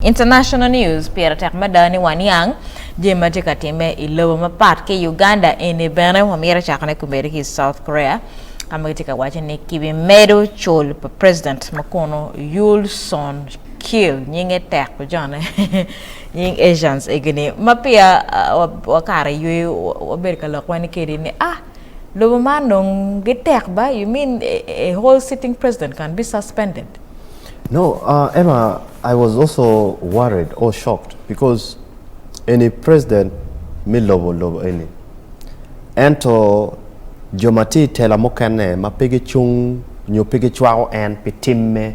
International news pera tek madani wanyang jema tikatime ilobo mapat ke Uganda ene bene wamira chakane kumere ki South Korea amagitika wacha ne Kimedo chol president makono Yoon Suk Yeol nyinge tek ko jana nying Asians egene mapia wakare yu waberka lokwani kedi ne lobo manong getek ba, you mean a whole sitting president can be suspended? No, Emma, I was also worried or shocked because any president mi lobo any. Ento jomati tela mokane mapege chung nyo pege chwao en pitimme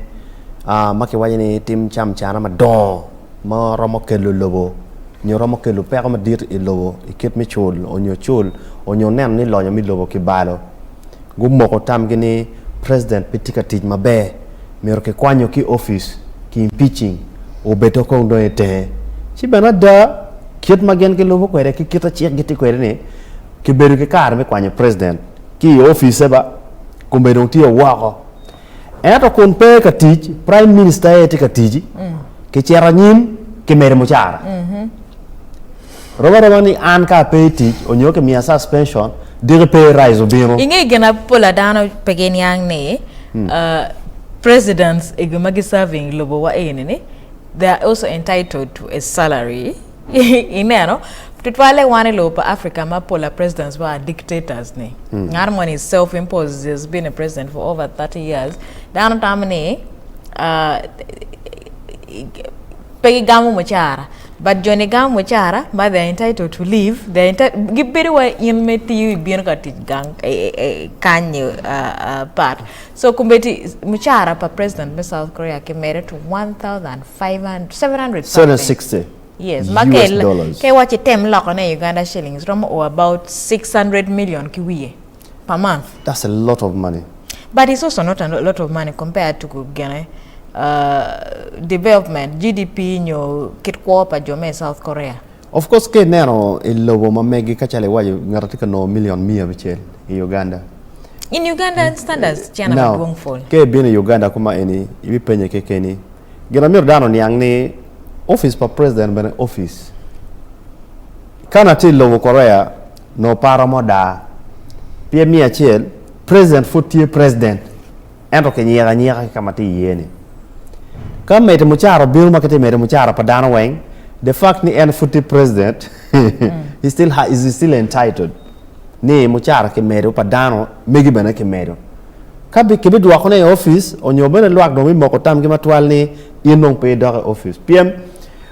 make wajeni tim cham chana ma don ma romokelo lobo nyo romokelo pega ma dir e lobo ikep mi chul onyo chul onyo nen ni lonyo mi lobo kibalo gumoko tam gini president pitika tij mabe mero ke kwanyo ki office ki impeaching o beto ko ndo ete ci bana da kit magen ke lobo kwere ki kita chiek giti kwere ne ki beru ke kar me kwanyo president ki office ba kumbe don ti wako eto kun pe ka tij prime minister ete ka tij ke chera nyim ke mere mo chara roba ni an ka pe tij onyo ke mia suspension de pe rise obiro inge gena pola dano pegen yang ne presidents igumagi serving lobo wa enene, they are also entitled to a salary. Ineno, tutwale wane lobo Africa mapola presidents were dictators ne. Ngarmon is self-imposed, has been a president for over 30 years. Dano tamane pegi gamu mochara. But Johnny Gam Wachara, but they're entitled to leave. They're entitled. Give very well in meti bienka gang kanyo part. So kumbeti Muchara pa president of South Korea came married to 760. Yes, US dollars. Ke watch tem lock on Uganda shillings, or about 600 million kiwi per month. That's a lot of money. But it's also not a lot of money compared to Ghana. Development GDP nyo kitko pa jome South Korea. Of course ke nero ilobo mamegi kachale wayo ngaratika no million mia bichel in Uganda. In Uganda standards chana now fall. Ke bini Uganda kuma eni ibi penye ke keni. Gina mir dano niyang ni office pa president bene office. Kana ti lobo Korea no para moda. Pia mia chel president futie president. Ento ke nyega kama ti yeni. Come made muchara bill market made muchara padana wang the fact ni en footy president he still is still entitled ni muchara ke made padano megi bana ke made kabi ke bidwa ko na office onyo bana luak do mi moko tam ke matwal ni inong pe do office pm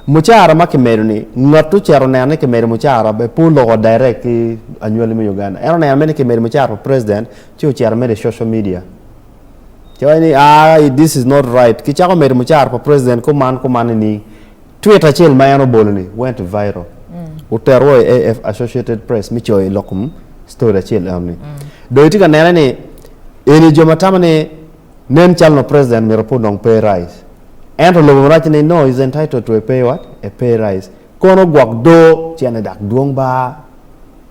muchara ma ke made ni ngatu chero na ne ke made muchara be pulo direct annual mi Uganda ero na me ke made muchara president chi chero me social media. This is not right. Kichako made muchar for president command ni Twitter chel mayano boloni went viral. Utero AF Associated Press micho lokum story chel amni. Do itika nena ni eni jomatama ne nen chalno president merapo nong pay rise. And lobo rach ni no is entitled to a pay what? A pay rise. Kono gwak do chene dak duong ba